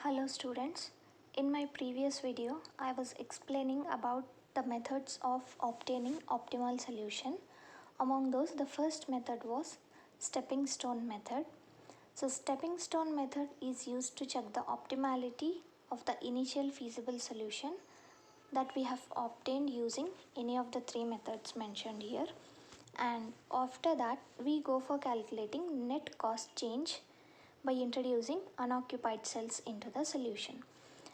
Hello students, in my previous video I was explaining about the methods of obtaining optimal solution. Among those the first method was stepping stone method. So stepping stone method is used to check the optimality of the initial feasible solution that we have obtained using any of the three methods mentioned here, and after that we go for calculating net cost change by introducing unoccupied cells into the solution.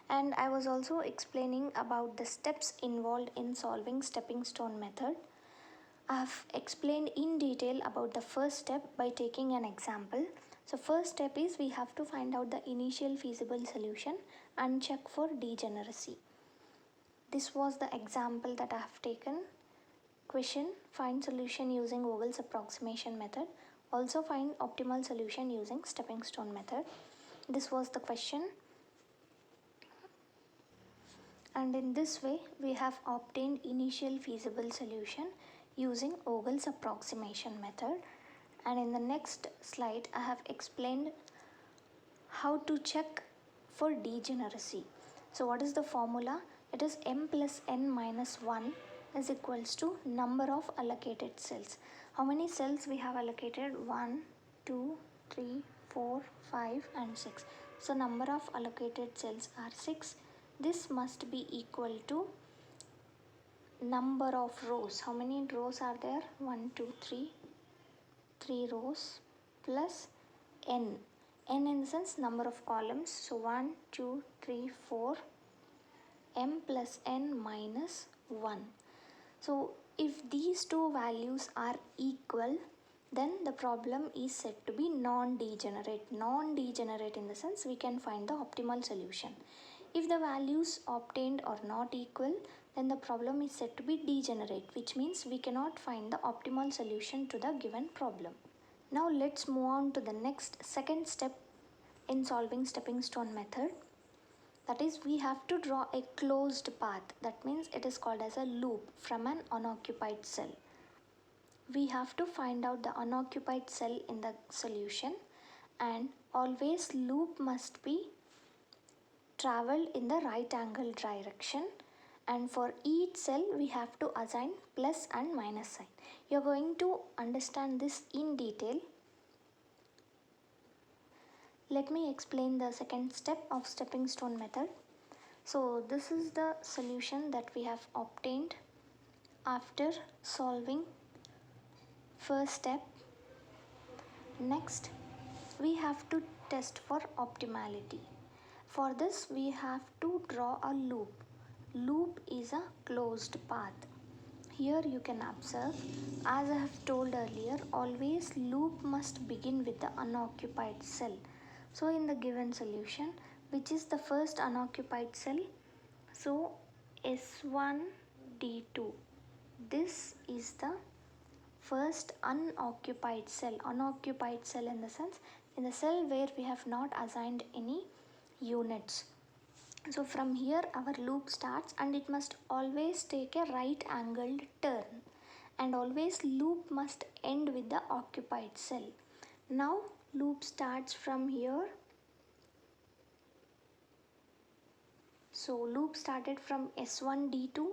And I was also explaining about the steps involved in solving stepping stone method. I have explained in detail about the first step by taking an example. So first step is we have to find out the initial feasible solution and check for degeneracy. This was the example that I have taken. Question: find solution using Vogel's approximation method. Also find optimal solution using stepping stone method. This was the question, and in this way we have obtained initial feasible solution using Vogel's approximation method. And in the next slide I have explained how to check for degeneracy. So what is the formula? It is m plus n minus 1 is equals to number of allocated cells. How many cells we have allocated? 1, 2, 3, 4, 5 and 6. So number of allocated cells are 6. This must be equal to number of rows. How many rows are there? 1, 2, 3 rows plus n. N in the sense number of columns. So 1, 2, 3, 4, m plus n minus 1. So if these two values are equal, then the problem is said to be non-degenerate. Non-degenerate in the sense we can find the optimal solution. If the values obtained are not equal, then the problem is said to be degenerate, which means we cannot find the optimal solution to the given problem. Now let's move on to the next second step in solving stepping stone method. That is, we have to draw a closed path. That means it is called as a loop from an unoccupied cell. We have to find out the unoccupied cell in the solution, and always loop must be traveled in the right angle direction, and for each cell we have to assign plus and minus sign. You are going to understand this in detail. Let me explain the second step of stepping stone method. So this is the solution that we have obtained after solving first step. Next we have to test for optimality. For this we have to draw a loop. Loop is a closed path. Here you can observe, as I have told earlier, always loop must begin with the unoccupied cell. So in the given solution, which is the first unoccupied cell? So S1D2. This is the first unoccupied cell. Unoccupied cell in the sense, in the cell where we have not assigned any units. So from here our loop starts, and it must always take a right angled turn, and always loop must end with the occupied cell. Now loop starts from here. So loop started from S1D2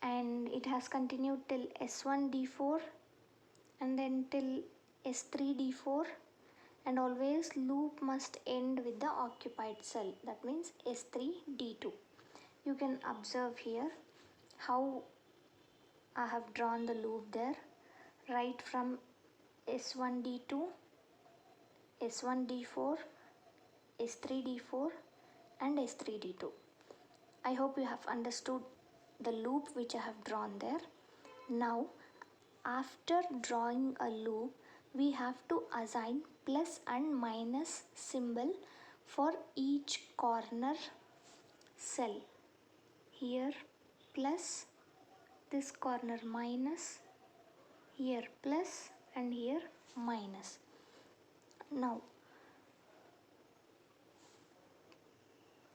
and it has continued till S1D4 and then till S3D4, and always loop must end with the occupied cell, that means S3D2. You can observe here how I have drawn the loop there, right from S1D2, S1D4, S3D4 and S3D2. I hope you have understood the loop which I have drawn there. Now after drawing a loop, we have to assign plus and minus symbol for each corner cell. Here plus, this corner minus, here plus and here minus. Now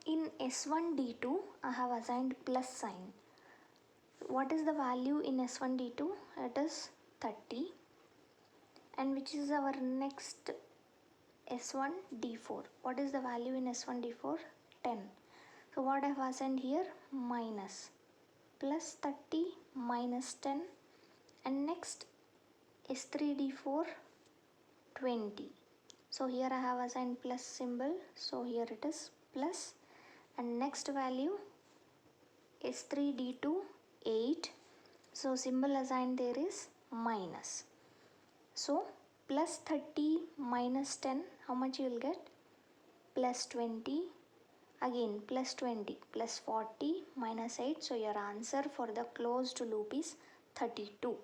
in S1D2 I have assigned plus sign. What is the value in S1D2? It is 30, and which is our next S1 D4. What is the value in S1 D4? 10. So what I have assigned here? Minus. Plus 30 minus 10. And next S3 D4 20. So here I have assigned plus symbol. So here it is plus. And next value S3 D2 8. So symbol assigned there is minus. So plus 30 minus 10, how much you will get? Plus 20. Again plus 20 plus 40 minus 8. So your answer for the closed loop is 32.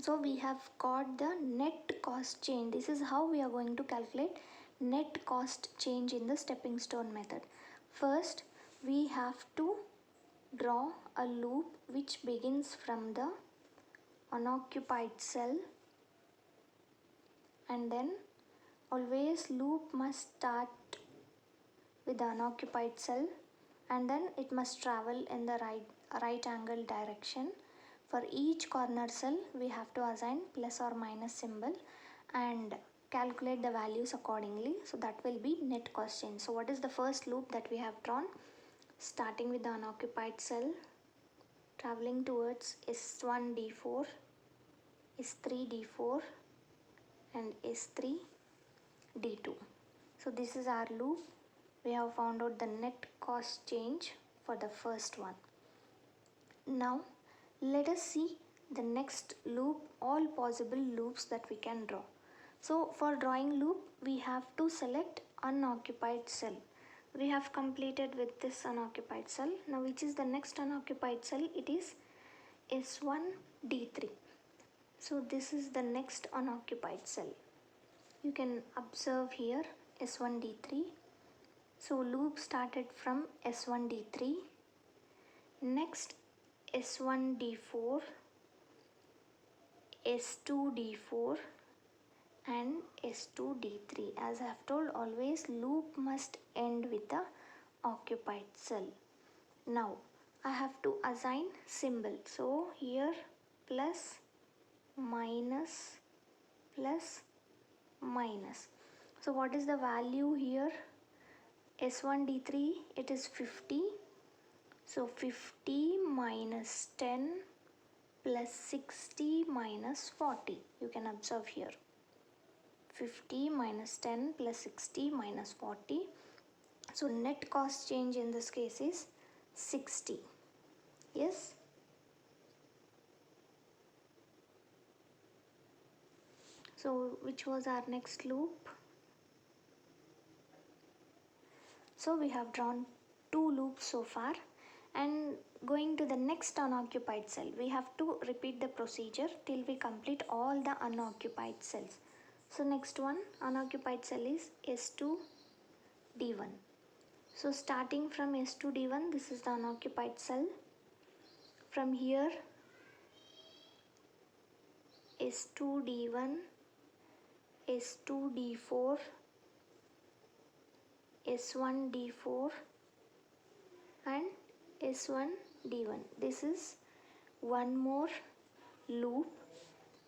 So we have got the net cost change. This is how we are going to calculate net cost change in the stepping stone method. First we have to draw a loop which begins from the unoccupied cell, and then always loop must start with the unoccupied cell, and then it must travel in the right angle direction. For each corner cell we have to assign plus or minus symbol and calculate the values accordingly. So that will be net cost change. So what is the first loop that we have drawn? Starting with the unoccupied cell, traveling towards S1 D4, S3 D4 and S3 D2. So this is our loop. We have found out the net cost change for the first one. Now let us see the next loop, all possible loops that we can draw. So for drawing loop we have to select unoccupied cell. We have completed with this unoccupied cell. Now which is the next unoccupied cell? It is S1 D3. So this is the next unoccupied cell. You can observe here S1 D3. So loop started from S1 D3. Next S1 D4, S2 D4 and S2 D3. As I have told, always loop must end with the occupied cell. Now I have to assign symbol. So here plus minus plus minus. So what is the value here? S1 D3, it is 50. So 50 minus 10 plus 60 minus 40. You can observe here. 50 minus 10 plus 60 minus 40. So net cost change in this case is 60. Yes. So which was our next loop? So we have drawn two loops so far, and going to the next unoccupied cell, we have to repeat the procedure till we complete all the unoccupied cells. So next one unoccupied cell is S2 D1. So starting from S2 D1, this is the unoccupied cell. From here S2 D1, S2 D4, S1 D4 and S1 D1. This is one more loop.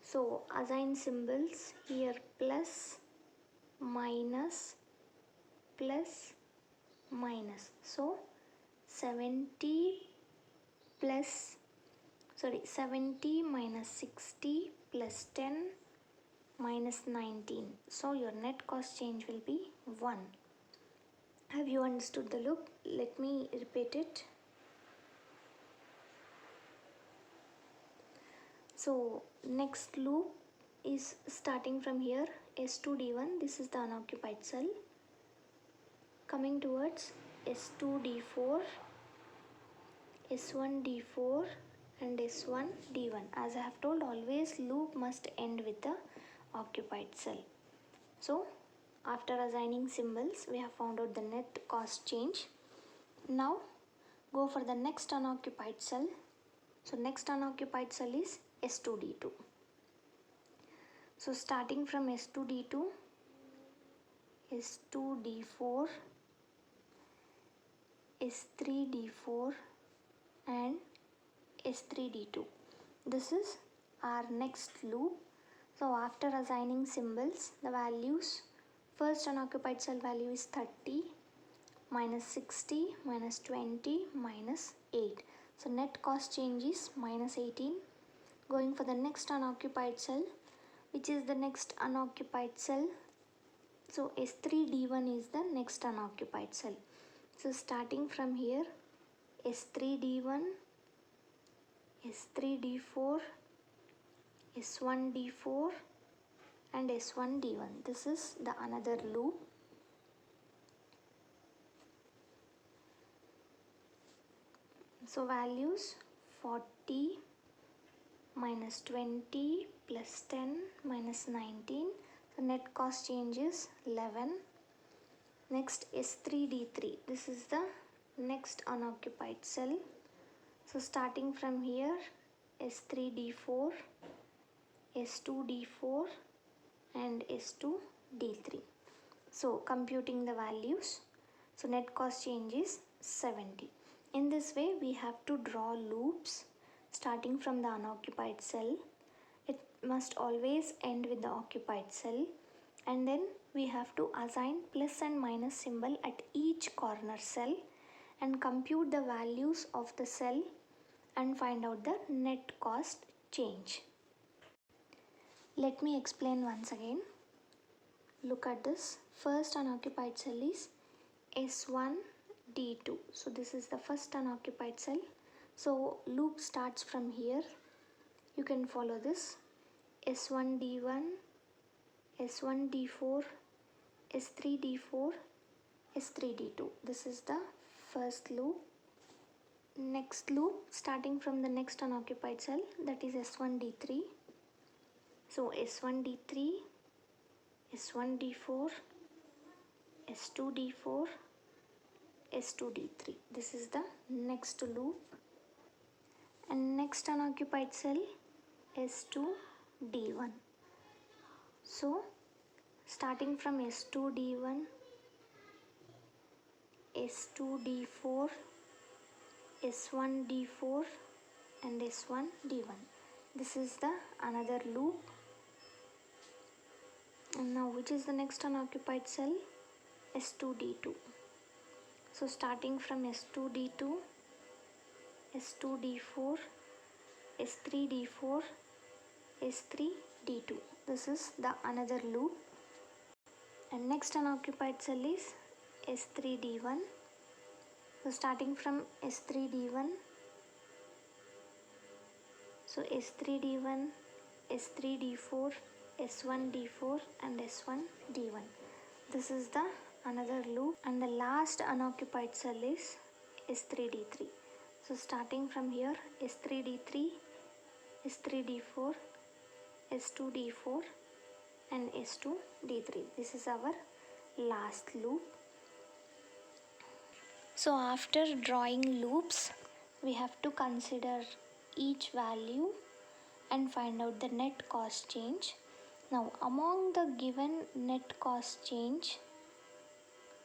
So assign symbols here plus minus plus minus. So 70 minus 60 plus 10 minus 19. So your net cost change will be 1. Have you understood the loop? Let me repeat it. So next loop is starting from here S2 D1. This is the unoccupied cell. Coming towards S2 D4, S1 D4 and S1 D1. As I have told, always loop must end with the occupied cell. So after assigning symbols, we have found out the net cost change. Now go for the next unoccupied cell. So next unoccupied cell is S2 D2. So starting from S2 D2, S2 D4, S3 D4 and S3 D2. This is our next loop. So after assigning symbols, the values First unoccupied cell value is 30, minus 60, minus 20, minus 8. So net cost change is minus 18. Going for the next unoccupied cell, which is the next unoccupied cell. So S3D1 is the next unoccupied cell. So starting from here, S3D1, S3D4, S1D4 and S1D1. This is the another loop. So values 40 minus 20 plus 10 minus 19. The net cost change is 11. Next S3D3. This is the next unoccupied cell. So starting from here, S3D4, S2D4 and S2D3. So computing the values, so net cost change is 70. In this way we have to draw loops starting from the unoccupied cell. It must always end with the occupied cell, and then we have to assign plus and minus symbol at each corner cell and compute the values of the cell and find out the net cost change. Let me explain once again. Look at this. First unoccupied cell is S1D2. So this is the first unoccupied cell. So loop starts from here. You can follow this. S1D1, S1D4, S3D4, S3D2. This is the first loop. Next loop starting from the next unoccupied cell, that is S1D3. So S1D3, S1D4, S2D4, S2D3. This is the next loop. And next unoccupied cell, S2D1. So starting from S2D1, S2D4, S1D4 and S1D1. This is the another loop. And now which is the next unoccupied cell? S2D2. So starting from S2D2, S2D4, S3D4, S3D2. This is the another loop. And next unoccupied cell is S3D1. So starting from S3D1, so S3D1, S3D4, S1D4 and S1D1. This is the another loop. And the last unoccupied cell is S3D3. So starting from here, S3D3, S3D4, S2D4 and S2D3. This is our last loop. So after drawing loops, we have to consider each value and find out the net cost change. Now among the given net cost change,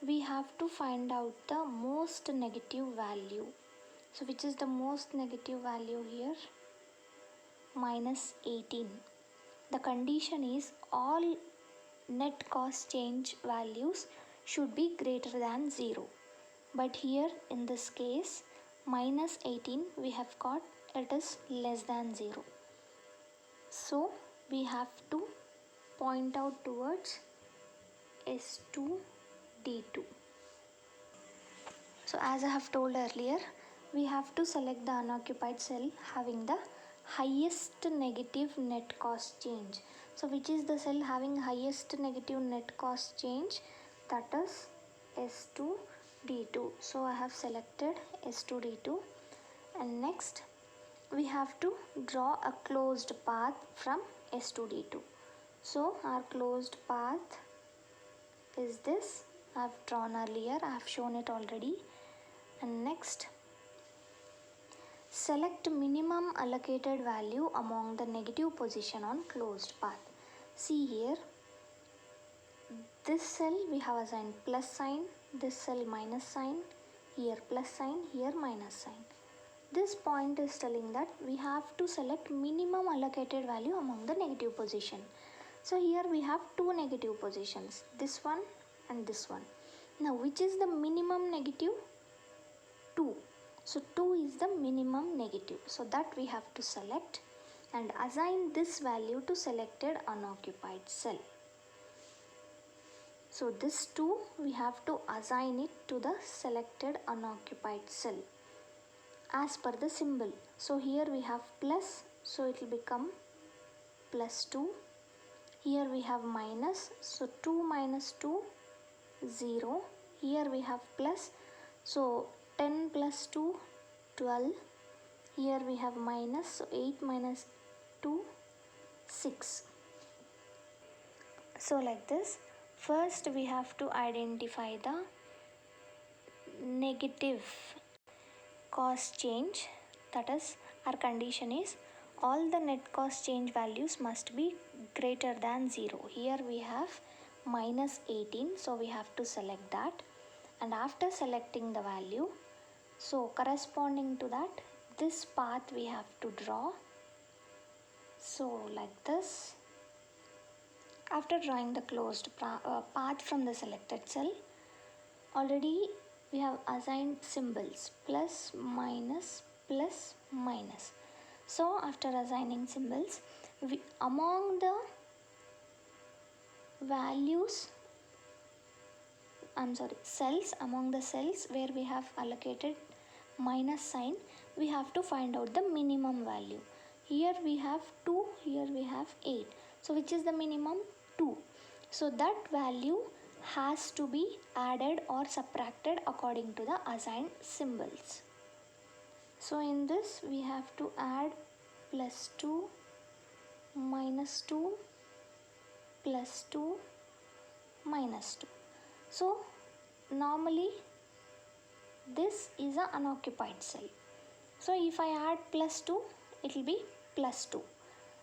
we have to find out the most negative value. So which is the most negative value here? Minus 18. The condition is all net cost change values should be greater than 0. But here in this case, minus 18 we have got it is less than 0. So we have to point out towards S2D2. So as I have told earlier, we have to select the unoccupied cell having the highest negative net cost change. So which is the cell having highest negative net cost change? That is S2D2. So I have selected S2D2. And next we have to draw a closed path from S2D2. So our closed path is this. I have drawn earlier, I have shown it already. And next, select minimum allocated value among the negative position on closed path. See here, this cell we have assigned plus sign, this cell minus sign, here plus sign, here minus sign. This point is telling that we have to select minimum allocated value among the negative position. So here we have two negative positions, this one and this one. Now which is the minimum negative? 2. So 2 is the minimum negative. So that we have to select and assign this value to selected unoccupied cell. So this 2 we have to assign it to the selected unoccupied cell as per the symbol. So here we have plus, so it will become plus 2. Here we have minus, so 2 minus 2, 0. Here we have plus, so 10 plus 2, 12. Here we have minus, so 8 minus 2, 6. So like this, first we have to identify the negative cost change, that is our condition is all the net cost change values must be greater than 0. Here we have minus 18, so we have to select that, and after selecting the value, so corresponding to that this path we have to draw. So like this, after drawing the closed path from the selected cell, already we have assigned symbols plus, minus, plus, minus. So after assigning symbols, among the values, cells, among the cells where we have allocated minus sign, we have to find out the minimum value. Here we have 2, here we have 8. So which is the minimum? 2. So that value has to be added or subtracted according to the assigned symbols. So in this we have to add plus 2, minus 2, plus 2, minus 2. So normally this is an unoccupied cell. So if I add plus 2, it will be plus 2.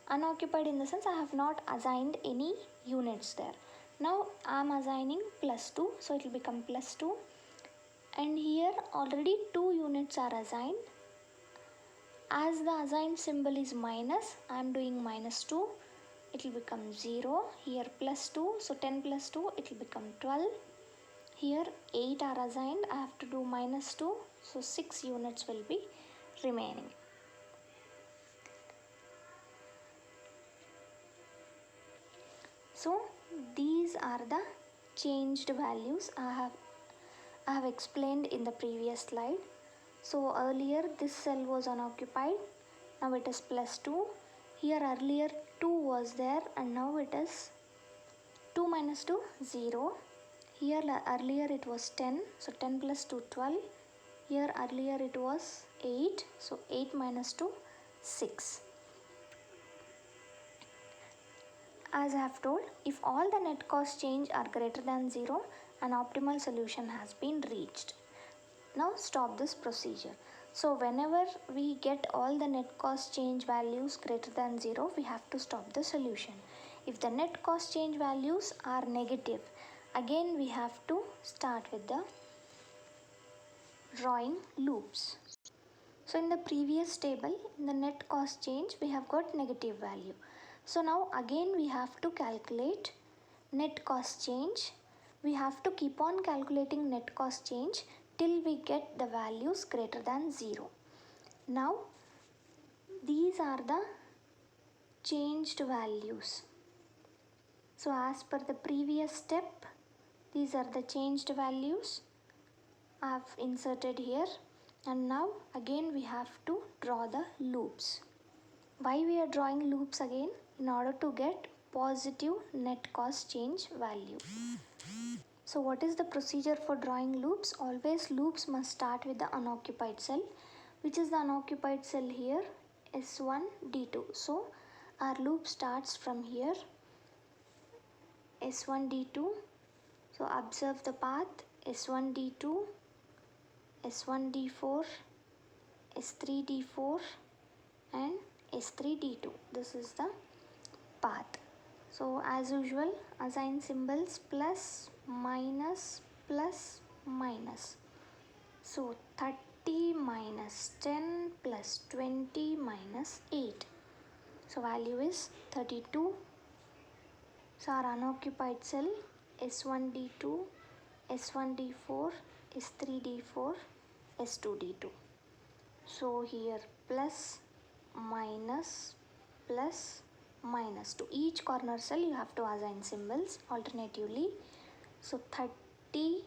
Unoccupied in the sense I have not assigned any units there. Now I am assigning plus 2, so it will become plus 2, and here already 2 units are assigned. As the assigned symbol is minus, I am doing minus 2, it will become 0. Here plus 2, so 10 plus 2, it will become 12. Here 8 are assigned, I have to do minus 2, so 6 units will be remaining. So these are the changed values I have explained in the previous slide. So earlier this cell was unoccupied, now it is plus 2. Here earlier 2 was there and now it is 2 minus 2, 0. Here earlier it was 10, so 10 plus 2, 12. Here earlier it was 8, so 8 minus 2, 6. As I have told, if all the net cost change are greater than 0, an optimal solution has been reached. Now stop this procedure. So whenever we get all the net cost change values greater than 0, we have to stop the solution. If the net cost change values are negative, again we have to start with the drawing loops. So in the previous table, in the net cost change, we have got negative value. So now again we have to calculate net cost change. We have to keep on calculating net cost change till we get the values greater than 0. Now these are the changed values. So as per the previous step, these are the changed values I have inserted here, and now again we have to draw the loops. Why we are drawing loops again? In order to get positive net cost change value. So what is the procedure for drawing loops? Always loops must start with the unoccupied cell. Which is the unoccupied cell here? S1, D2. So our loop starts from here, S1, D2. So observe the path, S1, D2, S1, D4, S3, D4 and S3, D2. This is the path. So as usual, assign symbols plus, minus, plus, minus. So 30 minus 10 plus 20 minus 8. So value is 32. So our unoccupied cell S1D2, S1D4, S3D4, S2D2. So here plus, minus, plus, minus. To each corner cell you have to assign symbols alternatively. So 30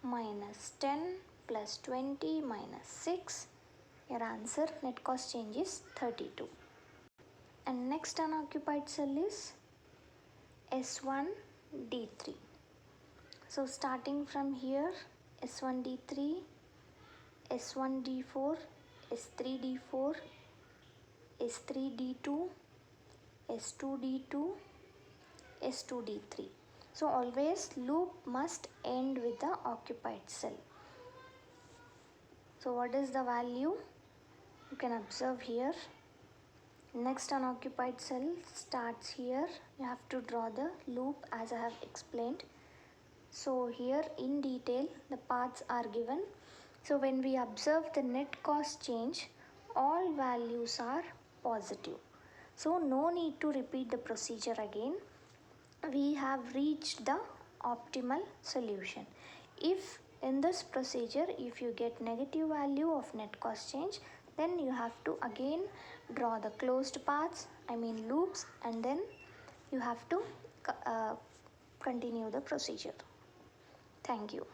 minus 10 plus 20 minus 6. Your answer net cost change is 32. And next unoccupied cell is S1D3. So starting from here, S1D3, S1D4, S3D4, S3D2, S2D2, S2D3. So always loop must end with the occupied cell. So what is the value? You can observe here. Next unoccupied cell starts here. You have to draw the loop as I have explained. So here in detail the paths are given. So when we observe the net cost change, all values are positive. So no need to repeat the procedure again. We have reached the optimal solution. If in this procedure, if you get negative value of net cost change, then you have to again draw the closed paths, loops, and then you have to continue the procedure. Thank you.